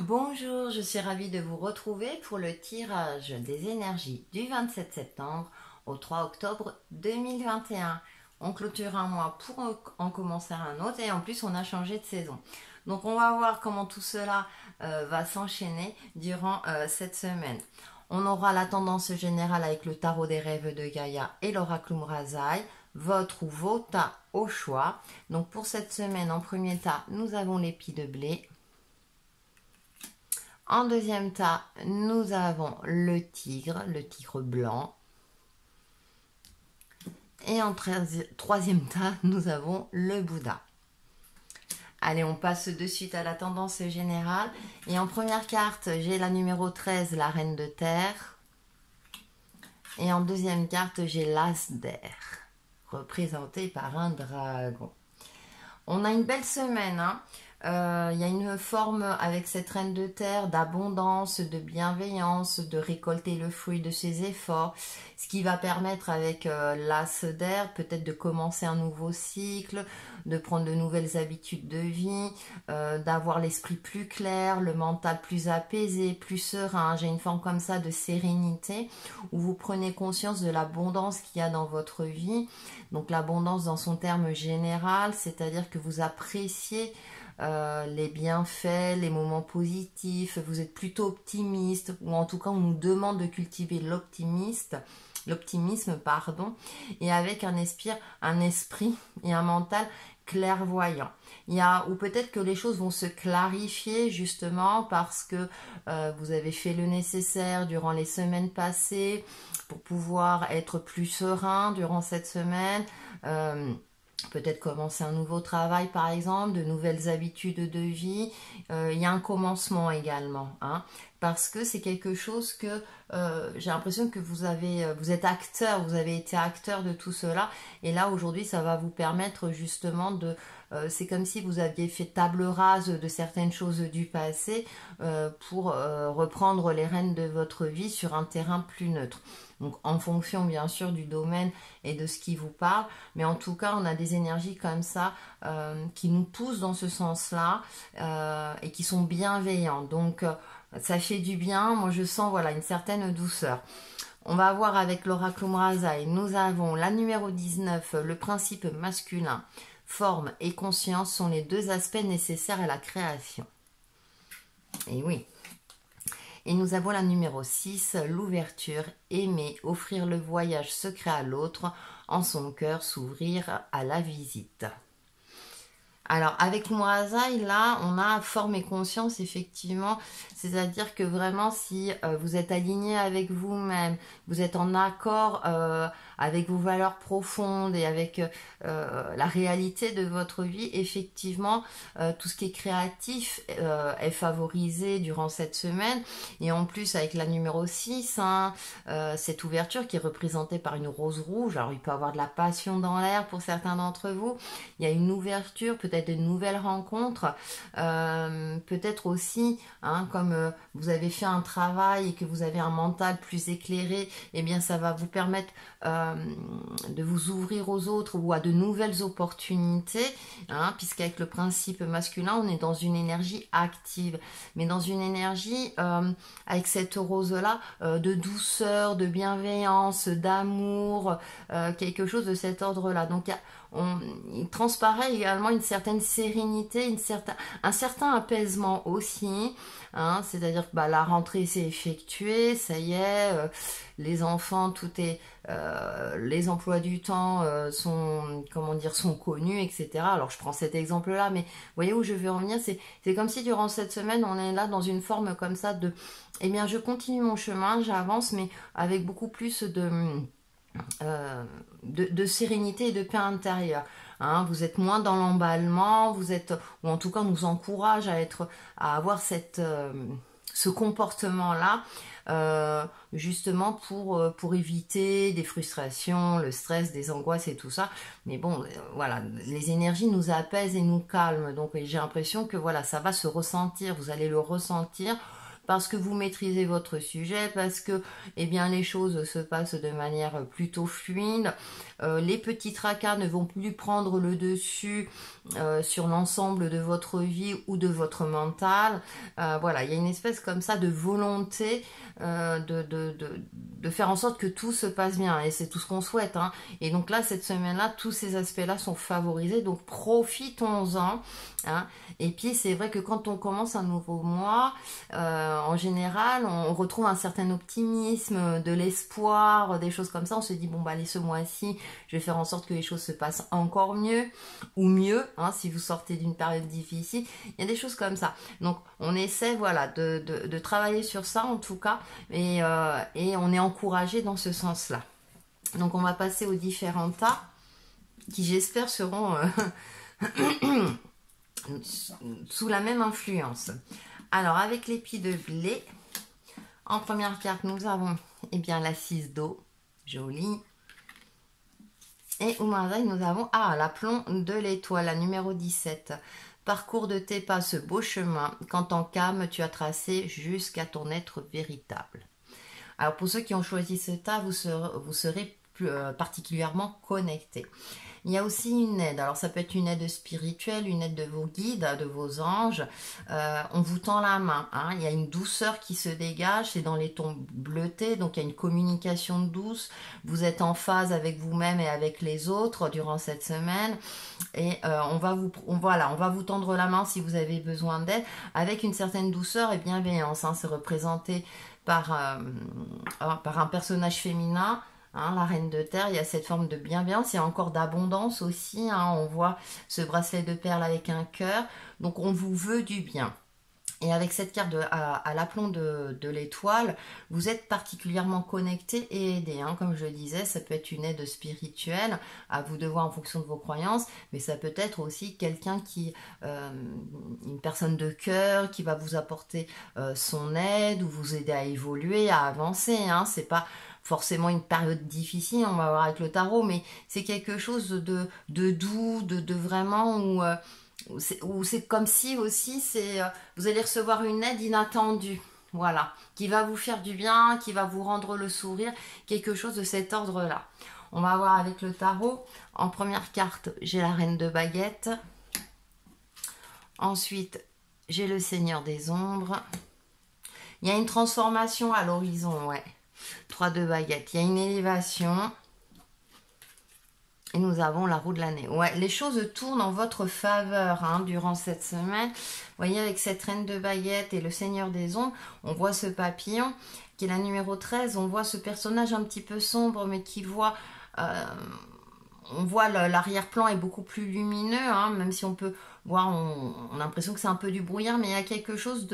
Bonjour, je suis ravie de vous retrouver pour le tirage des énergies du 27 septembre au 3 octobre 2021. On clôture un mois pour en commencer un autre et en plus on a changé de saison. Donc on va voir comment tout cela va s'enchaîner durant cette semaine. On aura la tendance générale avec le tarot des rêves de Gaïa et l'oracle Umrazai, votre ou vos tas au choix. Donc pour cette semaine, en premier tas, nous avons l'épi de blé. En deuxième tas, nous avons le tigre blanc. Et en troisième tas, nous avons le Bouddha. Allez, on passe de suite à la tendance générale. Et en première carte, j'ai la numéro 13, la reine de terre. Et en deuxième carte, j'ai l'as d'air, représenté par un dragon. On a une belle semaine, hein. Il y a une forme avec cette reine de terre d'abondance, de bienveillance, de récolter le fruit de ses efforts, ce qui va permettre avec l'as d'air peut-être de commencer un nouveau cycle, de prendre de nouvelles habitudes de vie, d'avoir l'esprit plus clair, le mental plus apaisé, plus serein. J'ai une forme comme ça de sérénité où vous prenez conscience de l'abondance qu'il y a dans votre vie. Donc l'abondance dans son terme général, c'est-à-dire que vous appréciez les bienfaits, les moments positifs, vous êtes plutôt optimiste, ou en tout cas on nous demande de cultiver l'optimisme, pardon, et avec un esprit et un mental clairvoyant. Ou peut-être que les choses vont se clarifier justement parce que vous avez fait le nécessaire durant les semaines passées pour pouvoir être plus serein durant cette semaine. Peut-être commencer un nouveau travail par exemple, de nouvelles habitudes de vie. Il y a un commencement également, hein, parce que c'est quelque chose que j'ai l'impression que vous êtes acteur, vous avez été acteur de tout cela. Et là aujourd'hui ça va vous permettre justement de... c'est comme si vous aviez fait table rase de certaines choses du passé pour reprendre les rênes de votre vie sur un terrain plus neutre. Donc en fonction bien sûr du domaine et de ce qui vous parle, mais en tout cas on a des énergies comme ça qui nous poussent dans ce sens-là et qui sont bienveillants. Donc ça fait du bien, moi je sens voilà une certaine douceur. On va voir avec l'oracle Umrazai, nous avons la numéro 19, le principe masculin. Forme et conscience sont les deux aspects nécessaires à la création. Et oui. Et nous avons la numéro 6, l'ouverture, aimer, offrir le voyage secret à l'autre, en son cœur s'ouvrir à la visite. Alors avec l'Umrazai, là, on a forme et conscience, effectivement, c'est-à-dire que vraiment, si vous êtes aligné avec vous-même, vous êtes en accord avec vos valeurs profondes et avec la réalité de votre vie, effectivement, tout ce qui est créatif est favorisé durant cette semaine. Et en plus, avec la numéro 6, hein, cette ouverture qui est représentée par une rose rouge, alors il peut y avoir de la passion dans l'air pour certains d'entre vous, il y a une ouverture, peut-être de nouvelles rencontres, peut-être aussi, hein, comme vous avez fait un travail et que vous avez un mental plus éclairé, eh bien ça va vous permettre de vous ouvrir aux autres ou à de nouvelles opportunités, hein, puisqu'avec le principe masculin, on est dans une énergie active, mais dans une énergie avec cette rose-là, de douceur, de bienveillance, d'amour, quelque chose de cet ordre-là. Donc il transparaît également une certaine sérénité, un certain apaisement aussi, hein, c'est-à-dire que la rentrée s'est effectuée, ça y est, les enfants, les emplois du temps sont connus, etc. Alors je prends cet exemple-là, mais vous voyez où je veux en venir, c'est comme si durant cette semaine, on est là dans une forme comme ça de, eh bien je continue mon chemin, j'avance, mais avec beaucoup plus de sérénité et de paix intérieure. Hein, vous êtes moins dans l'emballement, ou en tout cas on nous encourage à avoir ce comportement-là, justement pour éviter des frustrations, le stress, des angoisses et tout ça. Mais bon, voilà, les énergies nous apaisent et nous calment. Donc j'ai l'impression que voilà, ça va se ressentir, vous allez le ressentir parce que vous maîtrisez votre sujet, parce que eh bien, les choses se passent de manière plutôt fluide. Les petits tracas ne vont plus prendre le dessus sur l'ensemble de votre vie ou de votre mental. Voilà, il y a une espèce comme ça de volonté de faire en sorte que tout se passe bien, et c'est tout ce qu'on souhaite, hein. Et donc là, cette semaine-là, tous ces aspects-là sont favorisés, donc profitons-en, hein. Et puis c'est vrai que quand on commence un nouveau mois, en général, on retrouve un certain optimisme, de l'espoir, des choses comme ça. On se dit, bon bah allez, ce mois-ci, je vais faire en sorte que les choses se passent encore mieux, ou mieux, hein, si vous sortez d'une période difficile. Il y a des choses comme ça. Donc on essaie, voilà, de travailler sur ça en tout cas, et on est encouragé dans ce sens-là. Donc on va passer aux différents tas qui, j'espère, seront sous la même influence. Alors avec l'épi de blé, en première carte nous avons la 6 d'eau, jolie. Et au Marseille nous avons l'aplomb de l'étoile, la numéro 17. Parcours de tes pas ce beau chemin qu'en tant qu'âme tu as tracé jusqu'à ton être véritable. Alors pour ceux qui ont choisi ce tas, vous serez particulièrement connectés. Il y a aussi une aide, alors ça peut être une aide spirituelle, une aide de vos guides, de vos anges. On vous tend la main, hein. Il y a une douceur qui se dégage, c'est dans les tons bleutés, donc il y a une communication douce. Vous êtes en phase avec vous-même et avec les autres durant cette semaine, et on va vous tendre la main si vous avez besoin d'aide, avec une certaine douceur et bienveillance, hein. C'est représenté par un personnage féminin, hein, la reine de terre. Il y a cette forme de bienveillance, il y a encore d'abondance aussi, hein. On voit ce bracelet de perles avec un cœur, donc on vous veut du bien. Et avec cette carte à l'aplomb de l'étoile, vous êtes particulièrement connecté et aidé, hein. Comme je le disais, ça peut être une aide spirituelle, à vous de voir en fonction de vos croyances, mais ça peut être aussi quelqu'un une personne de cœur qui va vous apporter son aide, ou vous aider à évoluer, à avancer, hein. C'est pas forcément une période difficile, on va voir avec le tarot, mais c'est quelque chose de doux, de vraiment où c'est comme si aussi vous allez recevoir une aide inattendue, voilà, qui va vous faire du bien, qui va vous rendre le sourire, quelque chose de cet ordre-là. On va voir avec le tarot. En première carte, j'ai la reine de baguettes. Ensuite, j'ai le seigneur des ombres. Il y a une transformation à l'horizon, ouais. 3 de baguettes. Il y a une élévation. Et nous avons la roue de l'année. Ouais, les choses tournent en votre faveur, hein, durant cette semaine. Vous voyez, avec cette reine de baguettes et le seigneur des ombres, on voit ce papillon qui est la numéro 13. On voit ce personnage un petit peu sombre, mais qui voit... on voit l'arrière-plan est beaucoup plus lumineux, hein, même si on peut voir, on a l'impression que c'est un peu du brouillard, mais il y a quelque chose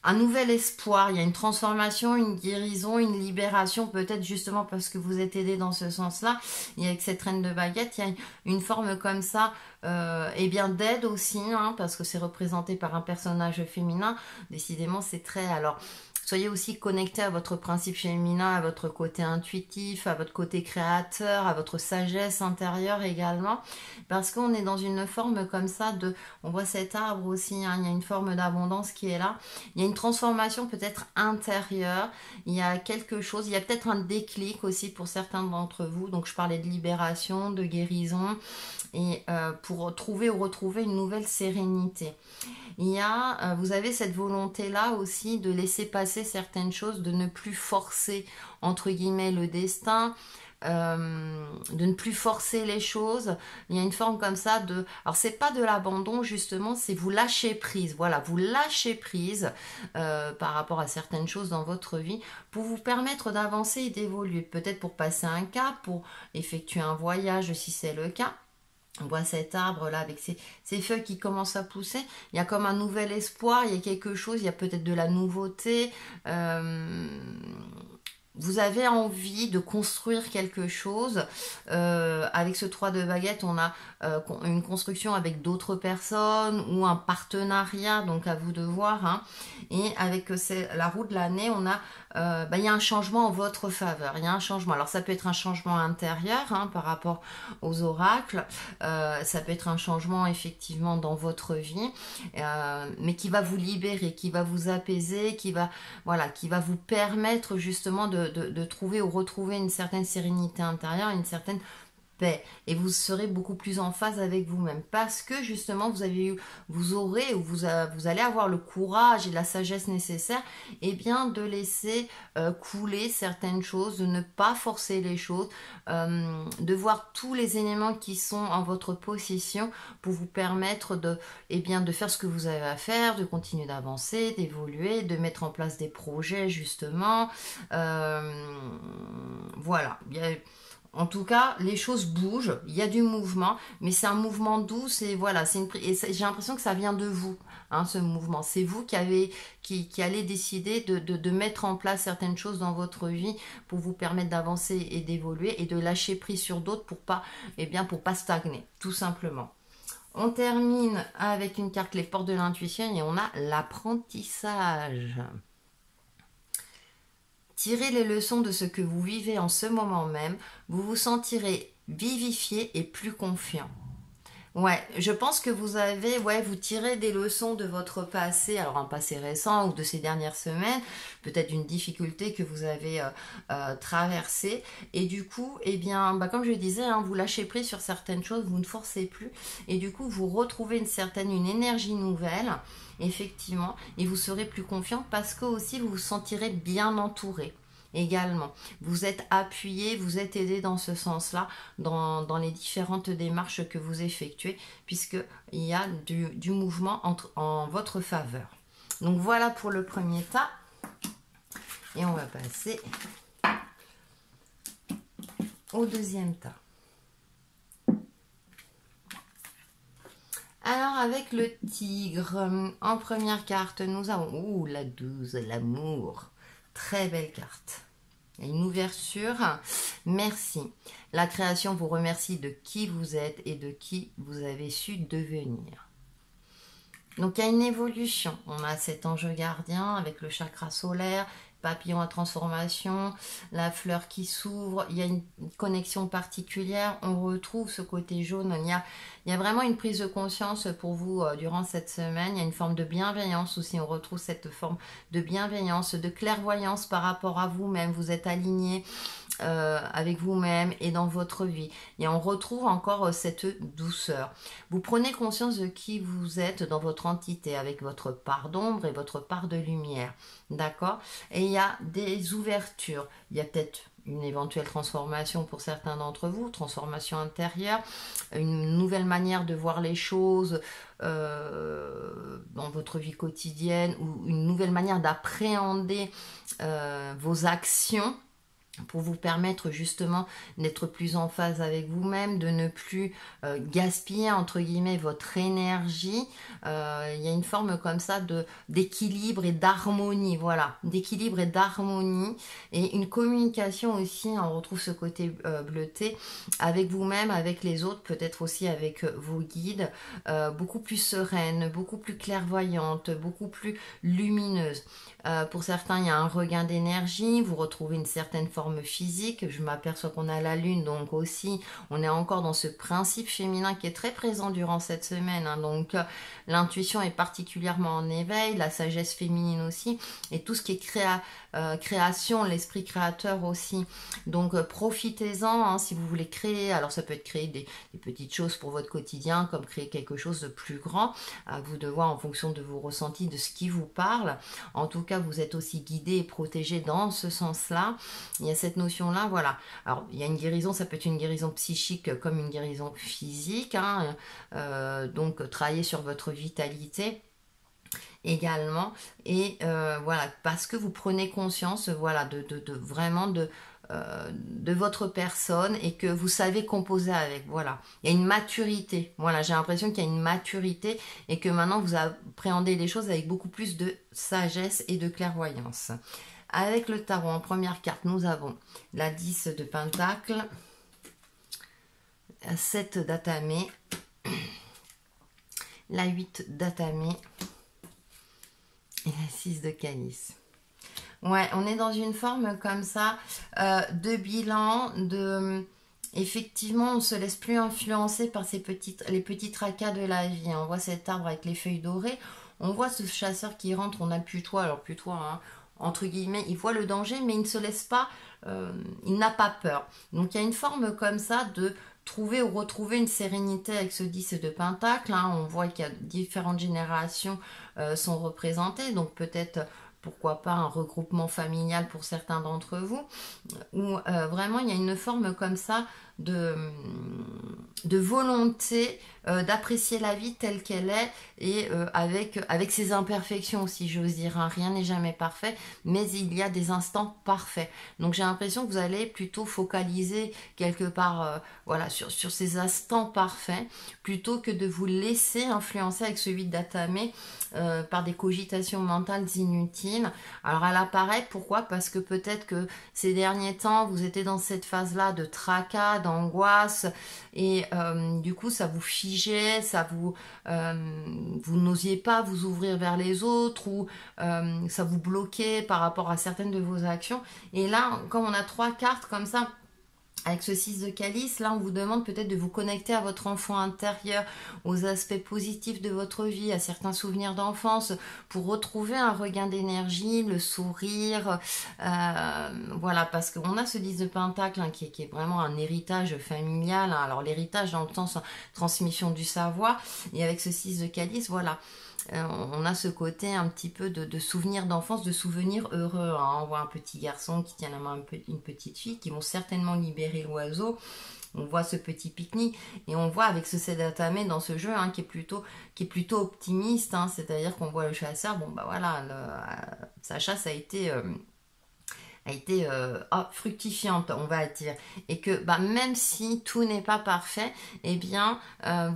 un nouvel espoir, il y a une transformation, une guérison, une libération, peut-être justement parce que vous êtes aidé dans ce sens-là. Et avec cette reine de baguette, il y a une forme comme ça, d'aide aussi, hein, parce que c'est représenté par un personnage féminin. Décidément, c'est très... Alors, soyez aussi connecté à votre principe féminin, à votre côté intuitif, à votre côté créateur, à votre sagesse intérieure également, parce qu'on est dans une forme comme ça on voit cet arbre aussi, hein, il y a une forme d'abondance qui est là, il y a une transformation peut-être intérieure, il y a quelque chose, il y a peut-être un déclic aussi pour certains d'entre vous, donc je parlais de libération, de guérison, et pour trouver ou retrouver une nouvelle sérénité. Vous avez cette volonté-là aussi de laisser passer certaines choses, de ne plus forcer, entre guillemets, le destin, de ne plus forcer les choses. Il y a une forme comme ça alors c'est pas de l'abandon justement, c'est vous lâcher prise. Voilà, vous lâchez prise par rapport à certaines choses dans votre vie pour vous permettre d'avancer et d'évoluer. Peut-être pour passer un cap, pour effectuer un voyage si c'est le cas. On voit cet arbre là avec ses feuilles qui commencent à pousser. Il y a comme un nouvel espoir, il y a quelque chose, il y a peut-être de la nouveauté. vous avez envie de construire quelque chose. Avec ce 3 de baguette, on a une construction avec d'autres personnes ou un partenariat, donc à vous de voir. Hein. Et avec la roue de l'année, on a il y a un changement en votre faveur. Il y a un changement. Alors ça peut être un changement intérieur hein, par rapport aux oracles. Ça peut être un changement effectivement dans votre vie, mais qui va vous libérer, qui va vous apaiser, qui va vous permettre justement de trouver ou retrouver une certaine sérénité intérieure, une certaine paix, et vous serez beaucoup plus en phase avec vous-même parce que justement vous allez avoir le courage et la sagesse nécessaire de laisser couler certaines choses, de ne pas forcer les choses, de voir tous les éléments qui sont en votre possession pour vous permettre de faire ce que vous avez à faire, de continuer d'avancer, d'évoluer, de mettre en place des projets justement. Voilà. En tout cas, les choses bougent, il y a du mouvement, mais c'est un mouvement doux, et j'ai l'impression que ça vient de vous, hein, ce mouvement. C'est vous qui allez décider de mettre en place certaines choses dans votre vie pour vous permettre d'avancer et d'évoluer et de lâcher prise sur d'autres pour pas stagner, tout simplement. On termine avec une carte, les portes de l'intuition, et on a l'apprentissage. Tirez les leçons de ce que vous vivez en ce moment même, vous vous sentirez vivifié et plus confiant. Ouais, je pense que vous tirez des leçons de votre passé, alors un passé récent ou de ces dernières semaines, peut-être d'une difficulté que vous avez traversée, et du coup, comme je disais, hein, vous lâchez prise sur certaines choses, vous ne forcez plus, et du coup, vous retrouvez une énergie nouvelle, effectivement, et vous serez plus confiant parce que aussi vous vous sentirez bien entouré. Également, vous êtes appuyé, vous êtes aidé dans ce sens-là, dans les différentes démarches que vous effectuez, puisqu'il y a du mouvement en votre faveur. Donc voilà pour le premier tas. Et on va passer au deuxième tas. Alors avec le tigre, en première carte, nous avons la 12, l'amour. Très belle carte. Une ouverture. Merci. La création vous remercie de qui vous êtes et de qui vous avez su devenir. Donc il y a une évolution. On a cet ange gardien avec le chakra solaire, papillon à transformation, la fleur qui s'ouvre, il y a une connexion particulière, on retrouve ce côté jaune, il y a vraiment une prise de conscience pour vous durant cette semaine, il y a une forme de bienveillance aussi, on retrouve cette forme de bienveillance, de clairvoyance par rapport à vous-même, vous êtes aligné avec vous-même et dans votre vie. Et on retrouve encore cette douceur. Vous prenez conscience de qui vous êtes dans votre entité, avec votre part d'ombre et votre part de lumière. D'accord? Et il y a des ouvertures. Il y a peut-être une éventuelle transformation pour certains d'entre vous, transformation intérieure, une nouvelle manière de voir les choses dans votre vie quotidienne, ou une nouvelle manière d'appréhender vos actions, pour vous permettre justement d'être plus en phase avec vous-même, de ne plus gaspiller entre guillemets votre énergie. Il y a une forme comme ça d'équilibre et d'harmonie, voilà, d'équilibre et d'harmonie, et une communication aussi, on retrouve ce côté bleuté avec vous-même, avec les autres, peut-être aussi avec vos guides, beaucoup plus sereine, beaucoup plus clairvoyante, beaucoup plus lumineuse. Pour certains, il y a un regain d'énergie, vous retrouvez une certaine forme physique. Je m'aperçois qu'on a la lune, donc aussi, on est encore dans ce principe féminin qui est très présent durant cette semaine. Hein, donc, l'intuition est particulièrement en éveil, la sagesse féminine aussi, et tout ce qui est création, l'esprit créateur aussi. Donc, profitez-en hein, si vous voulez créer. Alors, ça peut être créer des petites choses pour votre quotidien, comme créer quelque chose de plus grand. À vous de voir en fonction de vos ressentis, de ce qui vous parle. En tout cas, vous êtes aussi guidé et protégé dans ce sens-là. Il y a cette notion-là, voilà. Alors, il y a une guérison, ça peut être une guérison psychique comme une guérison physique. Hein, donc, travailler sur votre vitalité également. Et voilà, parce que vous prenez conscience, voilà, vraiment de votre personne et que vous savez composer avec, voilà. Il y a une maturité, voilà, j'ai l'impression qu'il y a une maturité et que maintenant vous appréhendez les choses avec beaucoup plus de sagesse et de clairvoyance. Avec le tarot, en première carte, nous avons la 10 de Pentacle, 7 d'Atamé, la 8 d'Atamé et la 6 de Calice. Ouais, on est dans une forme comme ça de bilan, effectivement, on ne se laisse plus influencer par les petits tracas de la vie. On voit cet arbre avec les feuilles dorées, on voit ce chasseur qui rentre, on a le putois, alors putois, hein, entre guillemets, il voit le danger, mais il ne se laisse pas, il n'a pas peur. Donc il y a une forme comme ça de trouver ou retrouver une sérénité avec ce 10 de Pentacle. Hein. On voit qu'il y a différentes générations sont représentées, donc peut-être pourquoi pas un regroupement familial pour certains d'entre vous, où vraiment il y a une forme comme ça de volonté d'apprécier la vie telle qu'elle est et avec ses imperfections, si j'ose dire. Hein. Rien n'est jamais parfait, mais il y a des instants parfaits. Donc j'ai l'impression que vous allez plutôt focaliser quelque part voilà, sur ces instants parfaits, plutôt que de vous laisser influencer avec ce 8 d'Atamé par des cogitations mentales inutiles. Alors elle apparaît, pourquoi? Parce que peut-être que ces derniers temps, vous étiez dans cette phase-là de tracas, d'angoisse, et du coup ça vous figeait, vous n'osiez pas vous ouvrir vers les autres, ou ça vous bloquait par rapport à certaines de vos actions. Et là, comme on a 3 cartes comme ça, avec ce 6 de Calice, là on vous demande peut-être de vous connecter à votre enfant intérieur, aux aspects positifs de votre vie, à certains souvenirs d'enfance, pour retrouver un regain d'énergie, le sourire, voilà, parce qu'on a ce 10 de Pentacle hein, qui est vraiment un héritage familial, hein. Alors l'héritage dans le sens transmission du savoir, et avec ce 6 de Calice, voilà. On a ce côté un petit peu de souvenirs d'enfance, de souvenirs heureux. Hein. On voit un petit garçon qui tient la main une petite fille, qui vont certainement libérer l'oiseau. On voit ce petit pique-nique et on voit avec ce 7 d'Atamé dans ce jeu hein, qui est plutôt optimiste. Hein. C'est-à-dire qu'on voit le chasseur, bon bah voilà, sa chasse a été fructifiante, on va dire, et que bah, même si tout n'est pas parfait, eh bien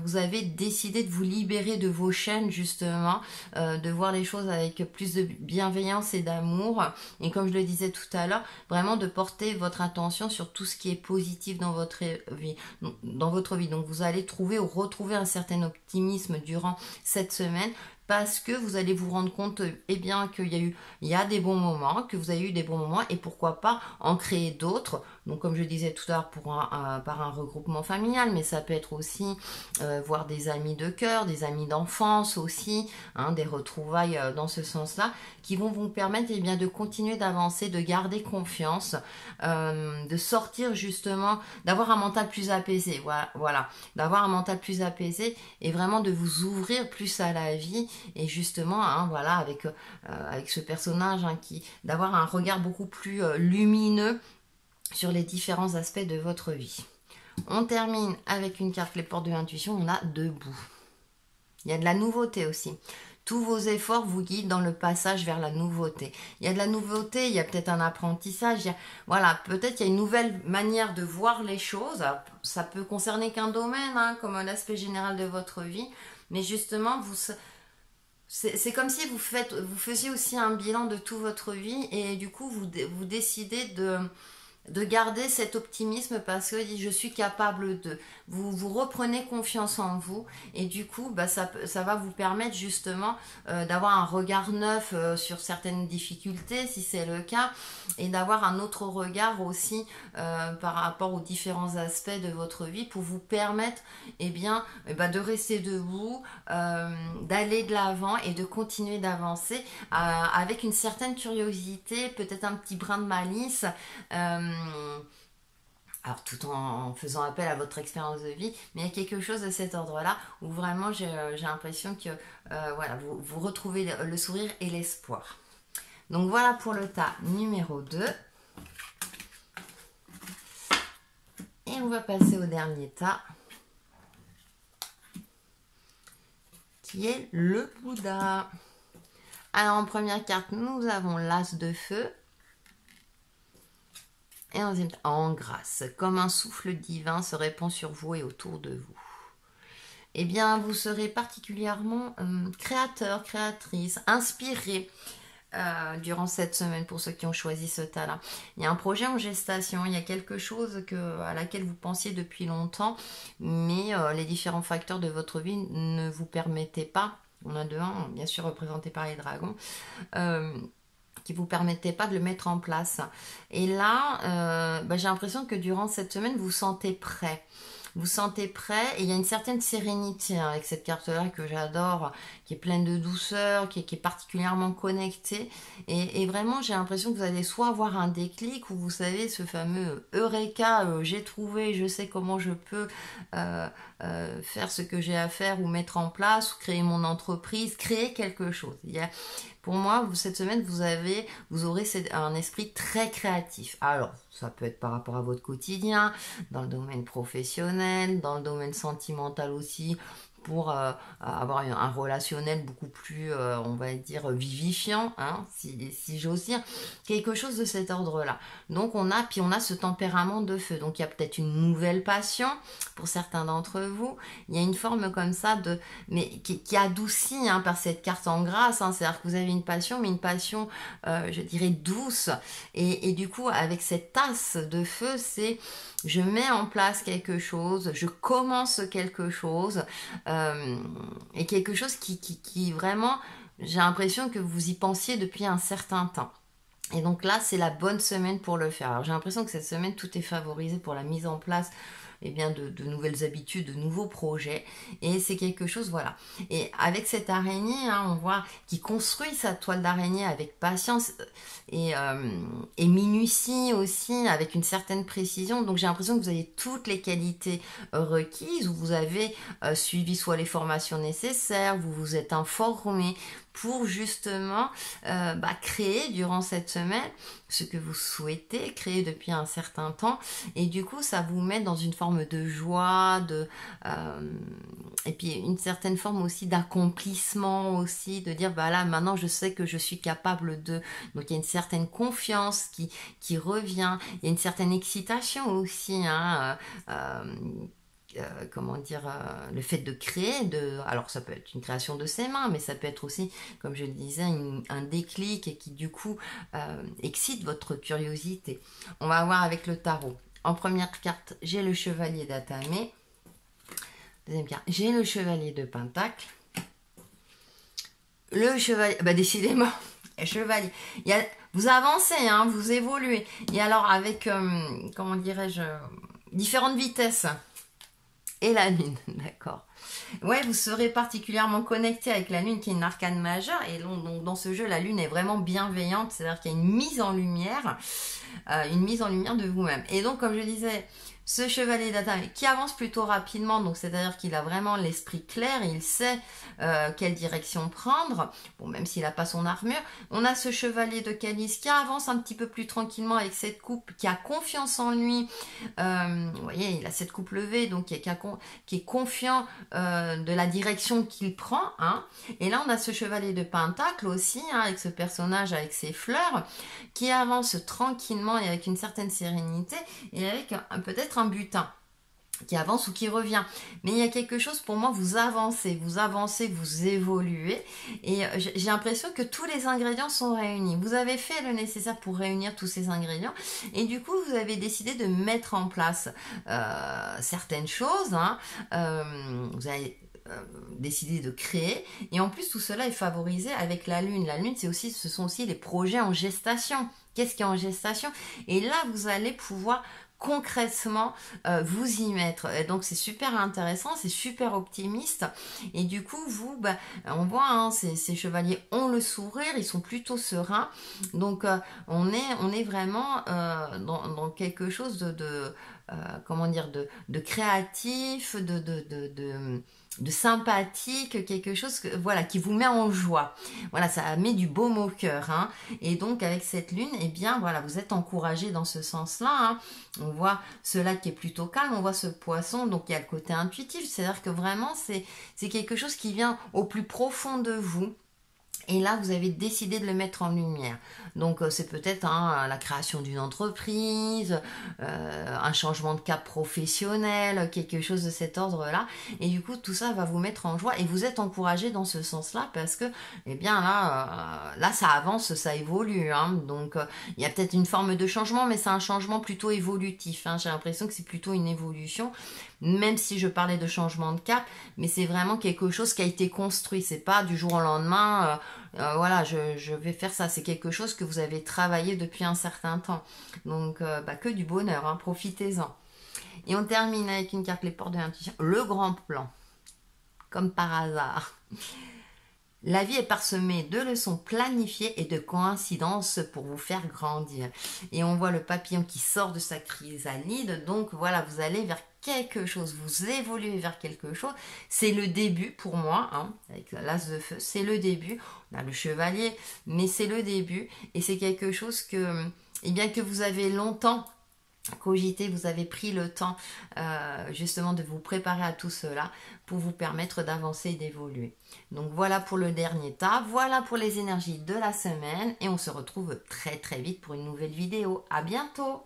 vous avez décidé de vous libérer de vos chaînes justement, de voir les choses avec plus de bienveillance et d'amour, et comme je le disais tout à l'heure, vraiment de porter votre attention sur tout ce qui est positif dans votre vie, donc vous allez trouver ou retrouver un certain optimisme durant cette semaine, parce que vous allez vous rendre compte eh bien qu'il y a des bons moments, que vous avez eu des bons moments, et pourquoi pas en créer d'autres. Donc comme je disais tout à l'heure, par un regroupement familial, mais ça peut être aussi voir des amis de cœur, des amis d'enfance aussi, hein, des retrouvailles dans ce sens-là, qui vont vous permettre eh bien, de continuer d'avancer, de garder confiance, de sortir justement, d'avoir un mental plus apaisé, voilà, d'avoir un mental plus apaisé et vraiment de vous ouvrir plus à la vie, et justement, hein, voilà, avec ce personnage, hein, d'avoir un regard beaucoup plus lumineux sur les différents aspects de votre vie. On termine avec une carte, les portes de l'intuition, on a debout. Il y a de la nouveauté aussi. Tous vos efforts vous guident dans le passage vers la nouveauté. Il y a de la nouveauté, il y a peut-être un apprentissage, voilà, peut-être il y a une nouvelle manière de voir les choses. Ça peut concerner qu'un domaine, hein, comme l'aspect général de votre vie, mais justement, c'est comme si vous faisiez aussi un bilan de toute votre vie, et du coup, vous décidez de garder cet optimisme parce que je suis capable de. Vous reprenez confiance en vous, et du coup bah, ça va vous permettre justement d'avoir un regard neuf sur certaines difficultés si c'est le cas, et d'avoir un autre regard aussi par rapport aux différents aspects de votre vie, pour vous permettre de rester debout, d'aller de l'avant et de continuer d'avancer avec une certaine curiosité, peut-être un petit brin de malice, alors tout en faisant appel à votre expérience de vie, mais il y a quelque chose de cet ordre-là où vraiment j'ai l'impression que voilà, vous retrouvez le sourire et l'espoir. Donc voilà pour le tas numéro 2. Et on va passer au dernier tas, qui est le Bouddha. Alors en première carte, nous avons l'As de feu. Et en deuxième, en grâce, comme un souffle divin se répand sur vous et autour de vous. Eh bien, vous serez particulièrement créateur, créatrice, inspiré. durant cette semaine pour ceux qui ont choisi ce tas-là. Il y a un projet en gestation, il y a quelque chose à laquelle vous pensiez depuis longtemps, mais les différents facteurs de votre vie ne vous permettaient pas, on a de un, bien sûr représenté par les dragons, qui vous permettaient pas de le mettre en place. Et là, j'ai l'impression que durant cette semaine, vous vous sentez prêt. Vous sentez prêt et il y a une certaine sérénité hein, avec cette carte-là que j'adore, qui est pleine de douceur, qui est particulièrement connectée. Et vraiment, j'ai l'impression que vous allez soit avoir un déclic ou vous savez, ce fameux Eureka, j'ai trouvé, je sais comment je peux faire ce que j'ai à faire ou mettre en place, ou créer mon entreprise, créer quelque chose. Pour moi, cette semaine, vous aurez un esprit très créatif. Alors, ça peut être par rapport à votre quotidien, dans le domaine professionnel, dans le domaine sentimental aussi, pour avoir un relationnel beaucoup plus, on va dire, vivifiant, hein, si j'ose dire, quelque chose de cet ordre-là. Donc on a ce tempérament de feu. Donc il y a peut-être une nouvelle passion pour certains d'entre vous. Il y a une forme comme ça mais qui adoucit hein, par cette carte en grâce. Hein, c'est-à-dire que vous avez une passion, mais une passion, je dirais, douce. Et du coup, avec cette tasse de feu, c'est je mets en place quelque chose, je commence quelque chose, et quelque chose qui vraiment, j'ai l'impression que vous y pensiez depuis un certain temps. Et donc là, c'est la bonne semaine pour le faire. Alors j'ai l'impression que cette semaine, tout est favorisé pour la mise en place de nouvelles habitudes, de nouveaux projets. Et c'est quelque chose, voilà. Et avec cette araignée, hein, on voit qu'il construit sa toile d'araignée avec patience et minutie aussi, avec une certaine précision. Donc j'ai l'impression que vous avez toutes les qualités requises, où vous avez suivi soit les formations nécessaires, vous vous êtes informé pour justement créer durant cette semaine ce que vous souhaitez créer depuis un certain temps, et du coup ça vous met dans une forme de joie, et puis une certaine forme aussi d'accomplissement aussi, de dire là maintenant je sais que je suis capable de, donc il y a une certaine confiance qui revient, il y a une certaine excitation aussi hein, comment dire, le fait de créer, alors ça peut être une création de ses mains, mais ça peut être aussi, comme je le disais, un déclic et qui du coup excite votre curiosité. On va voir avec le tarot. En première carte, j'ai le chevalier d'Atamé. Deuxième carte, j'ai le chevalier de Pentacle. Le chevalier, décidément, chevalier. Vous avancez, hein, vous évoluez. Et alors avec, comment dirais-je, différentes vitesses. Et la lune, d'accord. Ouais, vous serez particulièrement connecté avec la lune qui est une arcane majeure. Et donc dans ce jeu, la lune est vraiment bienveillante. C'est-à-dire qu'il y a une mise en lumière de vous-même. Et donc, comme je disais, ce chevalier d'Atamé qui avance plutôt rapidement, donc c'est-à-dire qu'il a vraiment l'esprit clair, il sait quelle direction prendre, bon, même s'il n'a pas son armure. On a ce chevalier de Calice qui avance un petit peu plus tranquillement avec cette coupe, qui a confiance en lui. Vous voyez, il a cette coupe levée, donc qui est confiant de la direction qu'il prend. Hein. Et là, on a ce chevalier de Pentacle aussi, hein, avec ce personnage avec ses fleurs, qui avance tranquillement et avec une certaine sérénité, et avec peut-être un butin qui avance ou qui revient. Mais il y a quelque chose, pour moi, vous avancez, vous évoluez, et j'ai l'impression que tous les ingrédients sont réunis. Vous avez fait le nécessaire pour réunir tous ces ingrédients, et du coup, vous avez décidé de mettre en place certaines choses. Hein. Vous avez décidé de créer, et en plus tout cela est favorisé avec la lune. La lune, ce sont aussi les projets en gestation. Qu'est-ce qui est en gestation? Et là, vous allez pouvoir concrètement vous y mettre. Et donc c'est super intéressant, c'est super optimiste, et du coup vous, on voit hein, ces chevaliers ont le sourire, ils sont plutôt sereins, donc on est vraiment dans quelque chose comment dire, de créatif, de sympathique, quelque chose voilà, qui vous met en joie. Voilà, ça met du baume au cœur. Hein. Et donc, avec cette lune, eh bien, voilà, vous êtes encouragé dans ce sens-là. Hein. On voit ce lac qui est plutôt calme, on voit ce poisson, donc il y a le côté intuitif. C'est-à-dire que vraiment, c'est quelque chose qui vient au plus profond de vous. Et là, vous avez décidé de le mettre en lumière. Donc, c'est peut-être la création d'une entreprise, un changement de cap professionnel, quelque chose de cet ordre-là. Et du coup, tout ça va vous mettre en joie. Et vous êtes encouragé dans ce sens-là parce que, eh bien, là ça avance, ça évolue. Hein. Donc, il y a peut-être une forme de changement, mais c'est un changement plutôt évolutif. Hein. J'ai l'impression que c'est plutôt une évolution. Même si je parlais de changement de cap, mais c'est vraiment quelque chose qui a été construit. C'est pas du jour au lendemain, voilà, je vais faire ça. C'est quelque chose que vous avez travaillé depuis un certain temps. Donc, que du bonheur, hein, profitez-en. Et on termine avec une carte, les portes de l'intuition. Le grand plan, comme par hasard. La vie est parsemée de leçons planifiées et de coïncidences pour vous faire grandir. Et on voit le papillon qui sort de sa chrysalide. Donc voilà, vous allez vers quelque chose, vous évoluez vers quelque chose. C'est le début pour moi, hein, avec l'as de feu, c'est le début. On a le chevalier, mais c'est le début. Et c'est quelque chose que, eh bien, que vous avez longtemps cogité, vous avez pris le temps justement de vous préparer à tout cela pour vous permettre d'avancer et d'évoluer. Donc voilà pour le dernier tas, voilà pour les énergies de la semaine et on se retrouve très très vite pour une nouvelle vidéo. À bientôt!